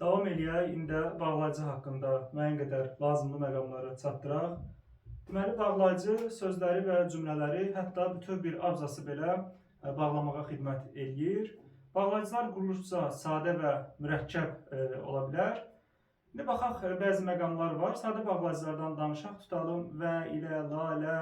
Davam eləyək, indi bağlayıcı haqqında müəyyən qədər lazımlı məqamları çatdıraq. Deməli, bağlayıcı sözləri və cümlələri, hətta bütöv bir abzası belə bağlamağa xidmət eləyir. Bağlayıcılar quruluşca sadə və mürəkkəb ola bilər. İndi baxaq, bəzi məqamlar var. Sadə bağlayıcılardan danışaq, tutalım və ilə, la ilə,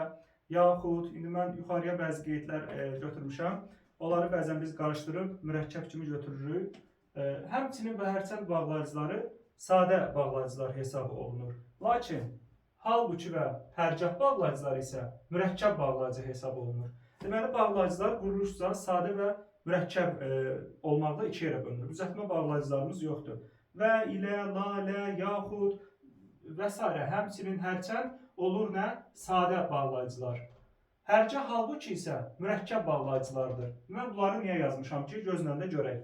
yaxud, indi mən yuxarıya bəzi qeydlər götürmüşəm. Onları bəzən biz qarışdırıb mürəkkəb kimi götürürük. Həmçinin və hərçənd bağlayıcıları sadə bağlayıcılar hesab olunur. Lakin halbuki və hərgah bağlayıcıları isə mürəkkəb bağlayıcı hesab olunur. Deməli, bağlayıcılar quruluşca sadə və mürəkkəb olmaqla iki yerə bölünür. Düzəltmə bağlayıcılarımız yoxdur. Və, ilə, la, lə, yaxud və s. Həmçinin hərçənd olur nə? Sadə bağlayıcılar. Hərgah halbuki isə mürəkkəb bağlayıcılardır. Mən bunları niyə yazmışam ki, gözlə də görək.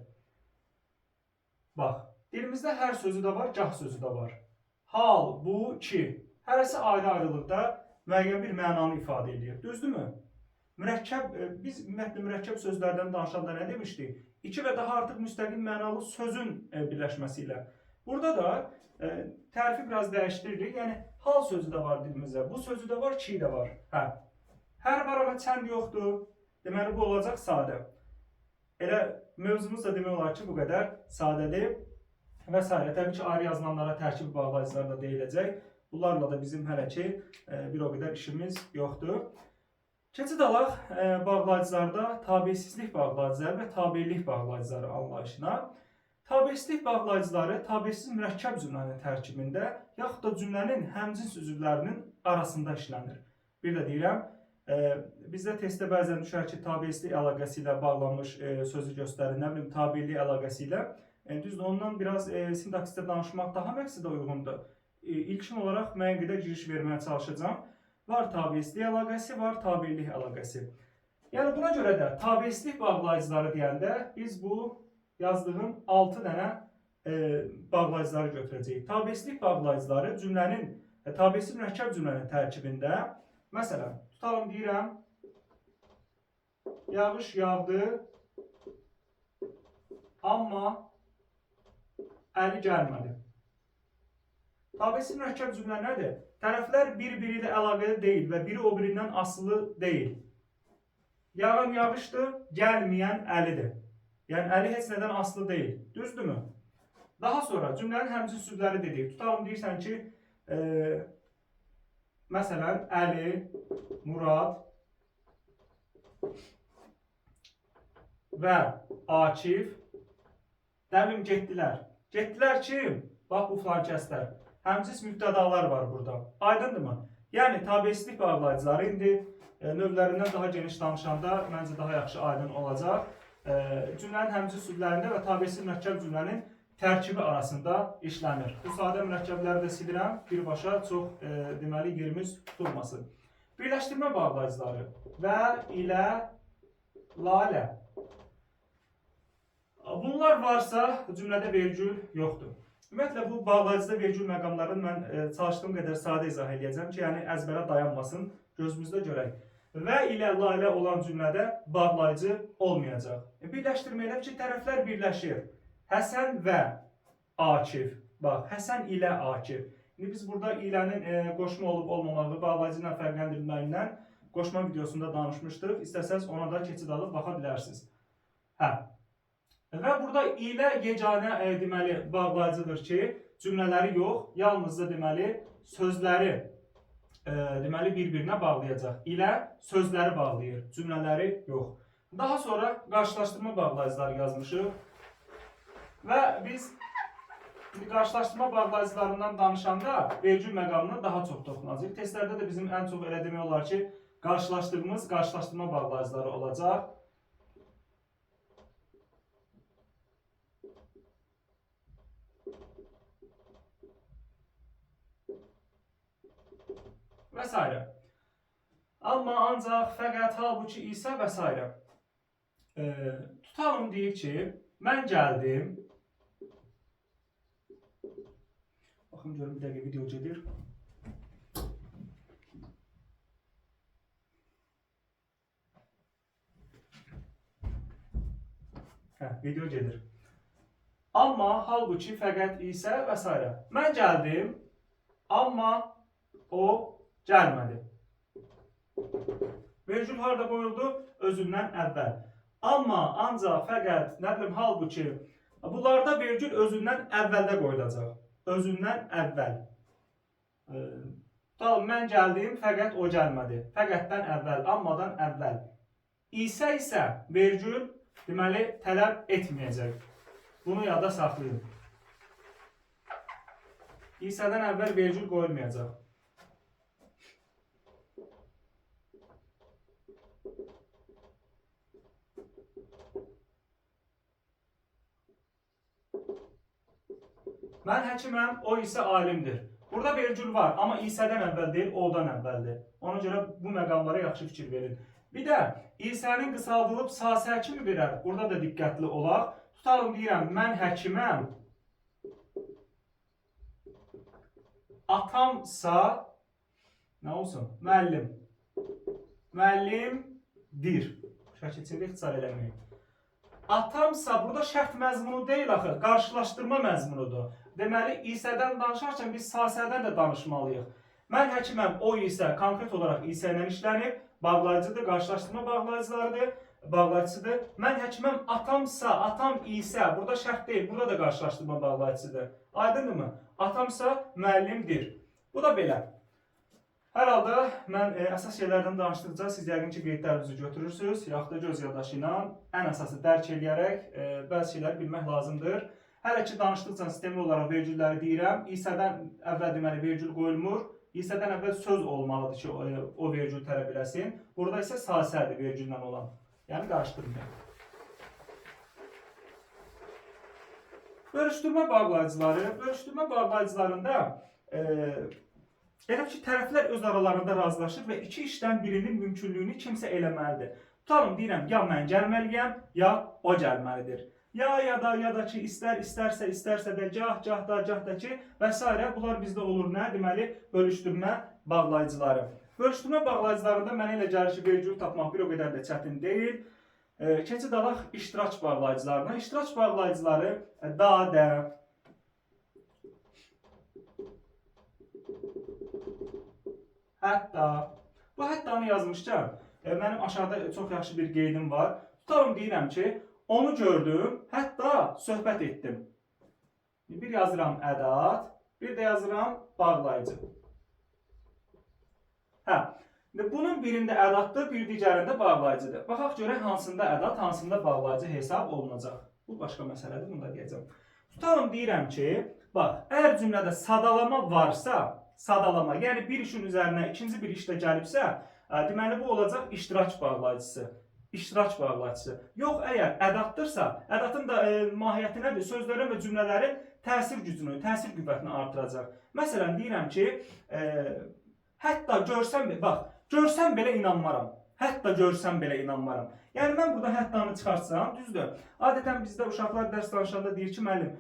Bax, dilimizdə hər sözü də var, gah sözü də var. Hal, bu, ki. Hərəsi ayrı-ayrılıqda müəyyən bir mənanı ifadə edir. Düzdürmü? Mürəkkəb, biz ümumiyyətlə mürəkkəb sözlərdən danışanda nə demişdik? İki və daha artıq müstəqil mənalı sözün birləşməsi ilə. Burada da tərifi biraz dəyişdiririk. Yəni, hal sözü də var dilimizdə, bu sözü də var, ki də var. Hə. Hər var amma çənd yoxdur. Deməli, bu olacaq sadə. Elə mövzumuz da demək olar ki, bu qədər sadədir və s. Təbii ki, ayrı yazılanlara tərkib bağlayıcılar da deyiləcək. Bunlarla da bizim hələ ki bir o qədər işimiz yoxdur. Keçid alaq bağlayıcılarda tabiəsizlik bağlayıcıları və tabiilik bağlayıcıları anlayışına. Tabiəsizlik bağlayıcıları tabiəsiz mürəkkəb cümlənin tərkibində yaxud da cümlənin həmcins üzvlərinin arasında işlənir. Bir də deyirəm, bizdə testdə bəzən düşər ki, tabiəsizlik əlaqəsi ilə bağlanmış sözü göstərir, nə bilim, tabiilik əlaqəsi ilə. Düzdür, ondan biraz sintaksisdə danışmaq daha məqsədə uyğundur. İlkin olaraq müəyyən qədər giriş verməyə çalışacağam. Var tabiəsizlik əlaqəsi, var tabiilik əlaqəsi. Yəni, buna görə də tabiəsizlik bağlayıcıları deyəndə biz bu yazdığım 6 dənə bağlayıcıları götürəcəyik. Tabiəsizlik bağlayıcıları cümlənin, tabiəsiz mürəkkəb cümlənin tərkibində, məsələn, tutalım deyirəm, yağış yağdı, amma əli gəlmədi. Tabiəsiz mürəkkəb cümlə nədir? Tərəflər bir-biri ilə əlaqəli deyil və biri o birindən asılı deyil. Yağan yağışdır, gəlməyən əlidir. Yəni, əli heç nədən asılı deyil. Düzdürmü? Daha sonra cümlənin həmcins sözləri dedik. Tutalım, deyirsən ki, məsələn, Əli, Murad və Akif dəvim getdilər. Getdilər kim? Bax, bu filankəslər. Həmcins mübtədalar var burada. Aydındırmı? Yəni, tabiəsizlik bağlayıcıları indi növlərindən daha geniş danışanda məncə daha yaxşı aydın olacaq. Cümlənin həmcins sözlərində və tabiəsiz mürəkkəb cümlənin tərkibi arasında işlənir. Bu sadə mürəkkəbləri də silirəm, birbaşa çox deməli yerimiz tutulmasın. Birləşdirmə bağlayıcıları və, ilə, la, lə. Bunlar varsa cümlədə vergül yoxdur. Ümumiyyətlə, bu bağlayıcıda vergül məqamlarını mən çalışdığım qədər sadə izah edəcəm ki, yəni əzbərə dayanmasın, gözümüzdə görək. Və ilə, la, ilə olan cümlədə bağlayıcı olmayacaq. Birləşdirmə elə ki, tərəflər birləşir. Həsən və Akif. Bax, Həsən ilə Akif. İndi biz burada ilənin qoşma olub olmamağı, bağlayıcı ilə fərqləndirilməyindən qoşma videosunda danışmışdıq. İstəsəz ona da keçid alıb baxa bilərsiniz. Hə. Və burada ilə yeganə deməli bağlayıcıdır ki, cümlələri yox, yalnızca deməli sözləri deməli bir-birinə bağlayacaq. İlə sözləri bağlayır, cümlələri yox. Daha sonra qarşılaşdırma bağlayıcıları yazmışıq. Və biz qarşılaşdırma bağlayıcılarından danışanda vergül məqamına daha çox toxunacağıq. Testlərdə də bizim ən çox elə demək olar ki, qarşılaşdırdığımız qarşılaşdırma bağlayıcıları olacaq. Və s. Amma ancaq, fəqət, halbuki isə və s. Tutalım deyir ki, mən gəldim. Baxın, görün bir dəqiqə video gedir. Video gedir. Amma, halbuki, fəqət, isə və s. Mən gəldim, amma o gəlmədi. Vergül harda qoyuldu? Özündən əvvəl. Amma, ancaq, fəqət, nə bilim, halbuki, bunlarda vergül özündən əvvəldə qoyulacaq. Özündən əvvəl. Tutalım, mən gəldim, fəqət o gəlmədi. Fəqətdən əvvəl, ammadan əvvəl. İsə isə vergül, deməli, tələb etməyəcək. Bunu yada saxlayın. İsədən əvvəl vergül qoyulmayacaq. Mən həkiməm, o isə alimdir. Burada vergül var, amma İsədən əvvəl deyil, o'dan əvvəldir. Ona görə bu məqamlara yaxşı fikir verin. Bir də İsənin qısaldılıb sasə kimi verər. Burada da diqqətli olaq. Tutalım, deyirəm, mən həkiməm. Atamsa, nə olsun? Müəllim. Müəllimdir. Şəkilçində ixtisar eləməyin. Atamsa, burada şərt məzmunu deyil axı, qarşılaşdırma məzmunudur. Deməli, İsədən danışarkən biz sasədən də danışmalıyıq. Mən həkiməm, o isə konkret olaraq İsə ilə işlənib, bağlayıcıdır, qarşılaşdırma bağlayıcısıdır. Mən həkiməm, atamsa, atam isə, burada şərt deyil, burada da qarşılaşdırma bağlayıcısıdır. Aydındırmı? Atamsa müəllimdir. Bu da belə. Hər halda mən əsas şeylərdən danışdıqca siz yəqin ki, qeydlərinizi götürürsünüz, yaxud da göz yoldaşı ilə ən əsası dərk eləyərək bəzi şeyləri bilmək lazımdır. Hələ ki, danışdıqca sistemli olaraq vergülləri deyirəm. İsədən əvvəl deməli vergül qoyulmur. İsədən əvvəl söz olmalıdır ki, o vergül tələb eləsin. Burada isə sasədir vergüllə olan. Yəni, qarışdırmayın. Bölüşdürmə bağlayıcıları. Bölüşdürmə bağlayıcılarında elə ki, tərəflər öz aralarında razılaşır və iki işdən birinin mümkünlüyünü kimsə eləməlidir. Tutalım, deyirəm, ya mən gəlməliyəm, ya o gəlməlidir. Ya da ki, istərsə də, gah da ki, və s. Bunlar bizdə olur nə? Deməli, bölüşdürmə bağlayıcıları. Bölüşdürmə bağlayıcılarında mənə elə gəlir ki, vergül tapmaq bir o qədər də çətin deyil. Keçid alaq iştirak bağlayıcılarına. İştirak bağlayıcıları da, hətta. Bu həttanı yazmışkən, mənim aşağıda çox yaxşı bir qeydim var. Tutalım, deyirəm ki, onu gördüm, hətta söhbət etdim. Bir yazıram ədat, bir də yazıram bağlayıcı. Bunun birində ədatdır, bir digərində bağlayıcıdır. Baxaq görək hansında ədat, hansında bağlayıcı hesab olunacaq. Bu başqa məsələdir, bunu da deyəcəm. Tutalım, deyirəm ki, bax, əgər cümlədə sadalama varsa, sadalama, yəni bir işin üzərinə ikinci bir iş də gəlibsə, deməli bu olacaq iştirak bağlayıcısı. İştirak bağlayıcısı. Yox, əgər ədatdırsa, ədatın da mahiyyəti nədir? Sözlərin və cümlələrin təsir gücünü, təsir qüvvətini artıracaq. Məsələn, deyirəm ki, hətta görsəm, bax, görsəm belə inanmaram. Hətta görsəm belə inanmaram. Yəni, mən burada həttanı çıxartsam, düzdür. Adətən bizdə uşaqlar dərs danışanda deyir ki, müəllim,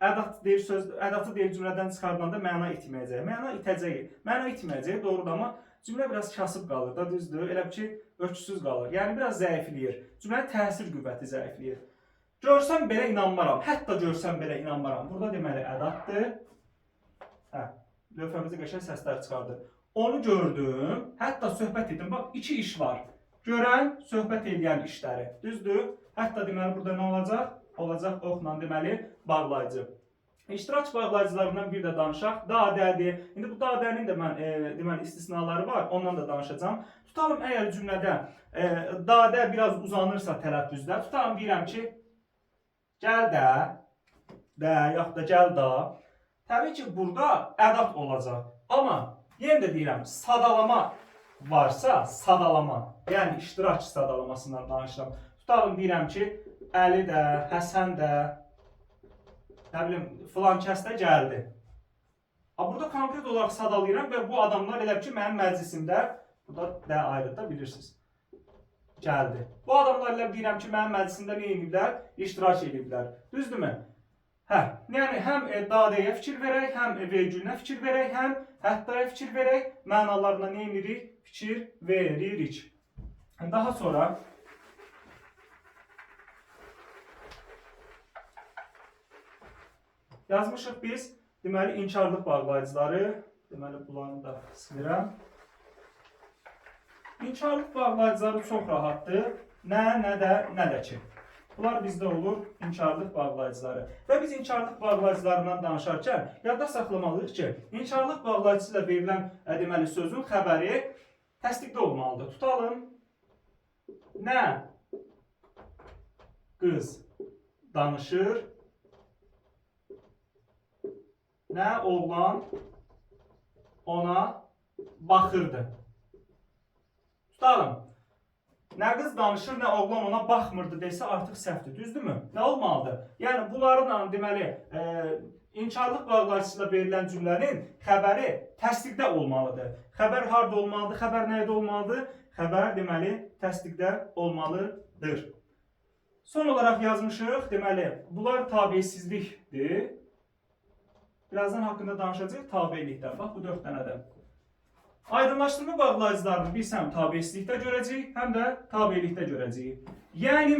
ədatı deyir cümlədən çıxardanda məna itməyəcək. Məna itəcək. Məna itməyəcək, doğrudur, amma cümlə biraz kasıb qalır da, düzdür. Elə ki, ölçüsüz qalır. Yəni, biraz zəifləyir. Cümlənin təsir qüvvəti zəifləyir. Görsəm belə inanmaram. Hətta görsəm belə inanmaram. Burada deməli ədatdır. Lövhəmizə qəşəng səslər çıxardır. Onu gördüm, hətta söhbət etdim. Bax, iki iş var. Görən, söhbət edən işləri. Düzdür? Hətta deməli burada nə olacaq? Olacaq oxla deməli bağlayıcı. İştirak bağlayıcılarından bir də danışaq. Dadədir. İndi bu dadənin də mən deməli istisnaları var. Ondan da danışacağam. Tutalım, əgər cümlədə dadə biraz uzanırsa tələffüzdə, tutalım, deyirəm ki, gəl də, yaxud da gəl da. Təbii ki, burada ədat olacaq. Amma yenə də deyirəm, sadalama varsa, sadalama, yəni iştirak sadalamasından danışıram. Tutalım, deyirəm ki, Əli də, Həsən də, nə bilim, filan kəs də gəldi. Burada konkret olaraq sadalayıram və bu adamlar elə ki, mənim məclisimdə, burada də ayrıda bilirsiniz, gəldi. Bu adamlar elə deyirəm ki, mənim məclisimdə nə ediblər? İştirak ediblər. Düzdürmü? Yəni həm dadəyə fikir verək, həm vergülünə fikir verək, həm həttaya fikir verək, mənalarına nə edirik? Fikir veririk. Daha sonra Yazmışıq biz, deməli, inkarlıq bağlayıcıları. Deməli, bunları da silirəm. İnkarlıq bağlayıcıları çox rahatdır. Nə də ki. Bunlar bizdə olur inkarlıq bağlayıcıları. Və biz inkarlıq bağlayıcılarından danışarkən yadda saxlamalıyıq ki, inkarlıq bağlayıcısı ilə verilən deməli sözün xəbəri təsdiqli olmalıdır. Tutalım. Nə qız danışır, nə oğlan ona baxırdı. Tutalım. Nə qız danışır, nə oğlan ona baxmırdı desə artıq səhvdir, düzdürmü? Nə olmalıdır? Yəni bunlarla deməli inkarlıq bağlayıcısı ilə verilən cümlənin xəbəri təsdiqdə olmalıdır. Xəbər harda olmalıdır? Xəbər nədə olmalıdır? Xəbər deməli təsdiqdə olmalıdır. Son olaraq yazmışıq, deməli bunlar tabeysizlikdir. Birazdan haqqında danışacağıq tabelikdən. Bax bu 4 dənədir. Aydınlaşdırma bağlayıcılarını biz həm tabeysizlikdə görəcəyik, həm də tabelikdə görəcəyik. Yəni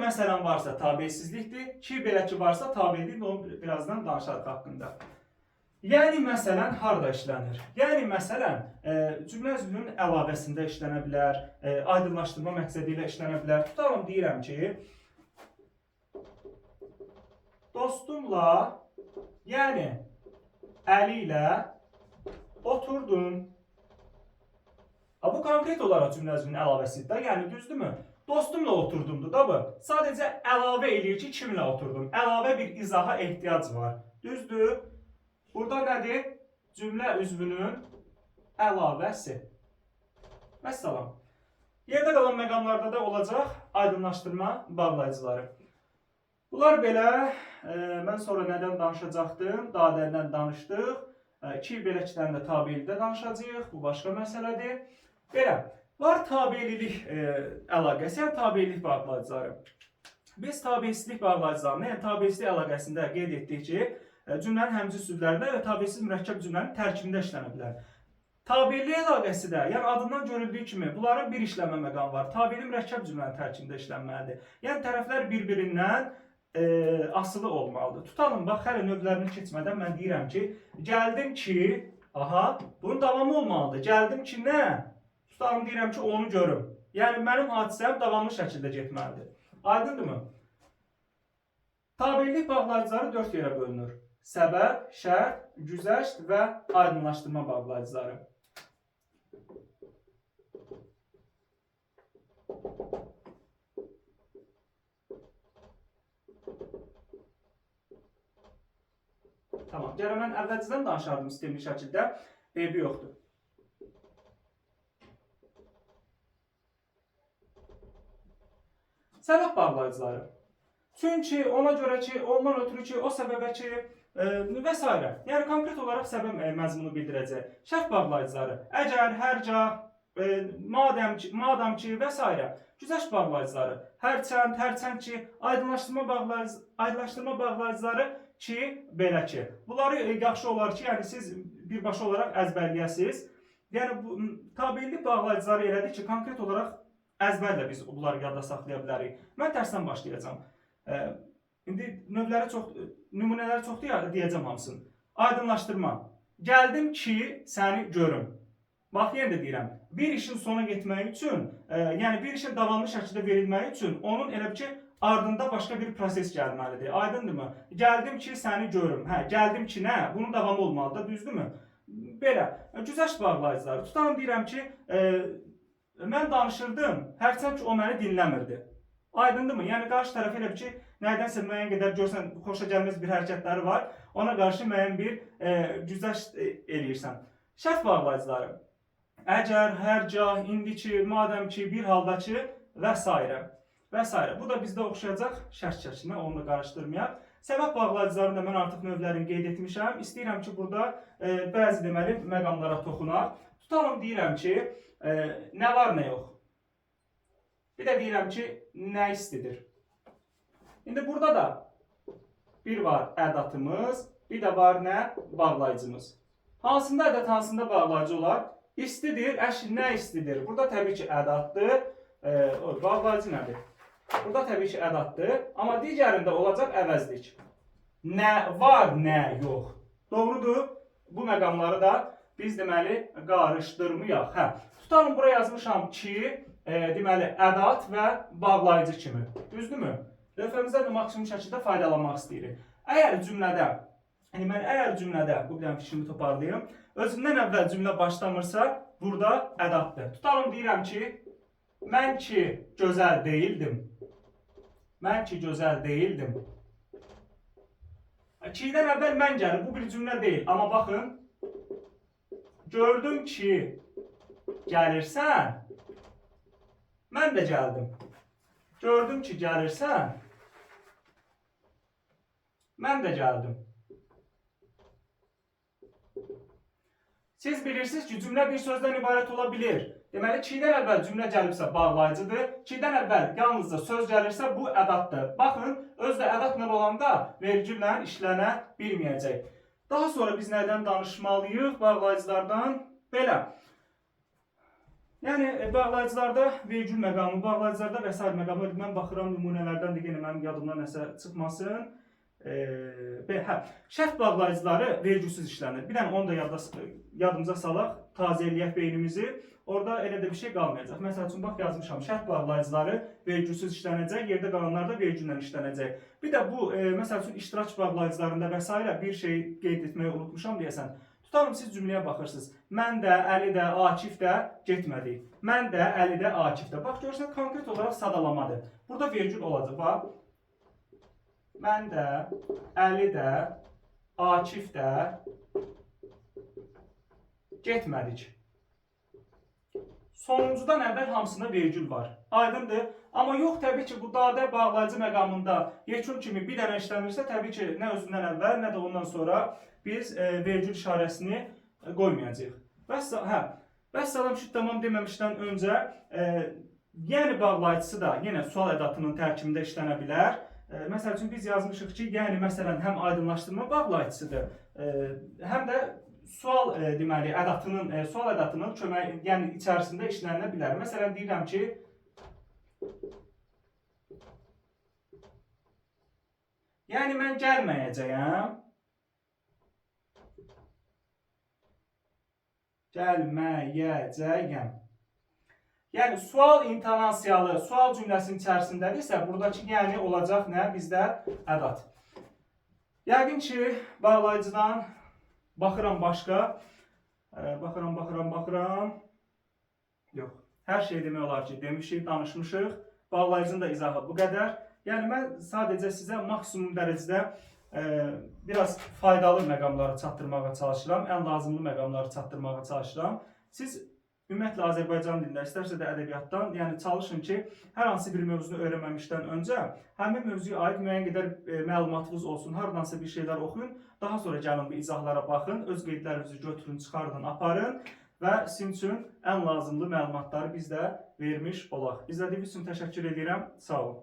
məsələn varsa tabeysizlikdir, ki belə ki varsa tabelikdir, onu birazdan danışarıq haqqında. Yəni məsələn harda işlənir? Yəni məsələn cümlə üzvünün əlavəsində işlənə bilər, aydınlaşdırma məqsədi ilə işlənə bilər. Tutalım deyirəm ki, dostumla, yəni Əli ilə oturdum. Bu konkret olaraq cümlə üzvünün əlavəsidir, yəni düzdürmü? Dostumla oturdumdur da bu. Sadəcə əlavə eləyir ki, kimlə oturdum? Əlavə bir izaha ehtiyac var. Düzdür? Burada nədir? Cümlə üzvünün əlavəsi. Vəssalam. Yerdə qalan məqamlarda da olacaq aydınlaşdırma bağlayıcıları. Bunlar belə, mən sonra nədən danışacaqdım? Dadəndən danışdıq. Ki, belə ki dənə də tabelikdə danışacağıq. Bu başqa məsələdir. Belə, var tabelilik əlaqəsi, yəni tabelilik bağlayıcıları. Biz tabeysizlik bağlayıcılarını, yəni tabeysizlik əlaqəsində qeyd etdik ki, cümlənin həmcins sözlərində və tabeysiz mürəkkəb cümlənin tərkibində işlənə bilər. Tabelilik əlaqəsi də, yəni adından görüldüyü kimi, bunların bir işləmə məqamı var. Tabeli mürəkkəb cümlənin tərkibində işlənməlidir. Yəni tərəflər bir-birindən asılı olmalıdır. Tutalım, bax, hələ növlərini keçmədən mən deyirəm ki, gəldim ki, bunun davamı olmalıdır. Gəldim ki, nə? Tutalım, deyirəm ki, onu görüm. Yəni, mənim hadisəm davamlı şəkildə getməlidir. Aydındırmı? Tabelilik bağlayıcıları 4 yerə bölünür. Səbəb, şərt, güzəşt və aydınlaşdırma bağlayıcıları. Tamam, gəlin mən əvvəlcədən danışardım sistemli şəkildə, eybi yoxdur. Səbəb bağlayıcıları. Çünki, ona görə ki, ondan ötürü ki, o səbəbə ki və s. Yəni, konkret olaraq səbəb məzmunu bildirəcək. Şərt bağlayıcıları. Əgər, hərca, madəm ki və s. Güzəşt bağlayıcıları. Hərçənd ki, aydınlaşdırma bağlayıcıları ki, belə ki. Bunları yaxşı olar ki, yəni siz birbaşa olaraq əzbərləyəsiniz. Yəni, tabelilik bağlayıcıları elədir ki, konkret olaraq əzbərlə biz bunları yadda saxlaya bilərik. Mən tərsdən başlayacağım. İndi nümunələri çoxdur, deyəcəm hamısını. Aydınlaşdırma. Gəldim ki, səni görüm. Bax, yenə də deyirəm, bir işin sona getməyi üçün, yəni bir işin davamlı şəkildə verilməyi üçün, onun elə ki, ardında başqa bir proses gəlməlidir. Aydındırmı? Gəldim ki, səni görüm. Gəldim ki, nə? Bunun davamı olmalıdır, düzdürmü? Belə, güzəşt bağlayıcıları. Tutalım, deyirəm ki, mən danışırdım, hərçənd ki, o məni dinləmirdi. Aydındırmı? Yəni, qarşı tərəf elə ki, nədənsə müəyyən qədər görsən, xoşa gəlməz bir hərəkətləri var, ona qarşı müəyyən bir güzəşt eləyirsən. Şərt bağlayıcıları. Əgər, hərca, indiki, madəm ki, bir halda ki və s. və s. Bu da bizdə oxşayacaq şərt şəklinə, onu da qarışdırmayaq. Səbəb bağlayıcılarını da mən artıq növlərini qeyd etmişəm. İstəyirəm ki, burada bəzi deməli məqamlara toxunaq. Tutalım, deyirəm ki, nə var, nə yox. Bir də deyirəm ki, nə istidir. İndi burada da bir var ədatımız, bir də var nə? Bağlayıcımız. Hansında ədət, hansında bağlayıcı olar? İstidir, nə istidir? Burada təbii ki, ədatdır. Bağlayıcı nədir? Burada təbii ki, ədatdır. Amma digərində olacaq əvəzlik. Nə var, nə yox. Doğrudur. Bu məqamları da biz deməli qarışdırmayaq. Hə, tutalım bura yazmışam ki, deməli ədat və bağlayıcı kimi. Düzdürmü? Lövhəmizdən də maksimum şəkildə faydalanmaq istəyirik. Əgər cümlədə, bu bir dənə fikrimi toparlayım. Özündən əvvəl cümlə başlamırsa, burada ədatdır. Tutalım deyirəm ki, mən ki gözəl deyildim. Mən ki gözəl deyildim. Ki'dən əvvəl mən gəlir. Bu bir cümlə deyil. Amma baxın. Gördüm ki gəlirsən. Mən də gəldim. Gördüm ki gəlirsən. Mən də gəldim. Siz bilirsiniz ki, cümlə bir sözdən ibarət ola bilir. Deməli, ki'dən əvvəl cümlə gəlirsə bağlayıcıdır. Ki'dən əvvəl yalnızca söz gəlirsə bu ədatdır. Baxın, özdə ədatla olanda vergüllə işlənə bilməyəcək. Daha sonra biz nədən danışmalıyıq? Bağlayıcılardan belə. Yəni, bağlayıcılarda vergül məqamı, bağlayıcılarda və s. məqamı. Mən baxıram nümunələrdən də yenə mənim yadımdan nəsə çıxmasın. Şərt bağlayıcıları vergülsüz işlənir. Bir dənə onu da yadımıza salaq, tazələyək beynimizi. Orada elə də bir şey qalmayacaq. Məsəl üçün, bax yazmışam, şərt bağlayıcıları vergülsüz işlənəcək, yerdə qalanlar da vergüllə işlənəcək. Bir də bu, məsəl üçün, iştirak bağlayıcılarında və s. bir şey qeyd etməyi unutmuşam deyəsən. Tutalım, siz cümləyə baxırsınız. Mən də, Əli də, Akif də getmədik. Mən də, Əli də, Akif də. Bax, görürsən, konkret olaraq sadalamadır. Burada vergül olacaq, bax. Mən də, Əli də, Akif də getmədik. Sonuncudan əvvəl hamısında vergül var. Aydındır. Amma yox, təbii ki, bu dadə bağlayıcı məqamında yekun kimi bir dənə işlənirsə, təbii ki, nə özündən əvvəl, nə də ondan sonra biz vergül işarəsini qoymayacağıq. Vəssalam şüd tamam deməmişdən öncə, yəni bağlayıcısı da yenə sual ədatının tərkibində işlənə bilər. Məsəl üçün, biz yazmışıq ki, yəni, məsələn, həm aydınlaşdırma bağlayıcısıdır, həm də sual deməli, sual ədatının köməyi, yəni içərisində işlənə bilər. Məsələn, deyirəm ki, yəni mən gəlməyəcəyəm. Gəlməyəcəyəm. Yəni, sual intonasiyalı, sual cümləsinin içərisindədirsə, buradakı yəni olacaq nə? Bizdə ədat. Yəqin ki, bağlayıcıdan baxıram başqa. Baxıram. Yox. Hər şey demək olar ki, demişik, danışmışıq. Bağlayıcının da izahı bu qədər. Yəni, mən sadəcə sizə maksimum dərəcədə biraz faydalı məqamları çatdırmağa çalışıram. Ən lazımlı məqamları çatdırmağa çalışıram. Siz ümumiyyətlə Azərbaycan dilində, istərsə də ədəbiyyatdan, yəni çalışın ki, hər hansı bir mövzunu öyrənməmişdən öncə həmin mövzuya aid müəyyən qədər məlumatınız olsun, haradansa bir şeylər oxuyun, daha sonra gəlin bu izahlara baxın, öz qeydlərinizi götürün, çıxardın, aparın və sizin üçün ən lazımlı məlumatları biz də vermiş olaq. İzlədiyiniz üçün təşəkkür edirəm, sağ olun.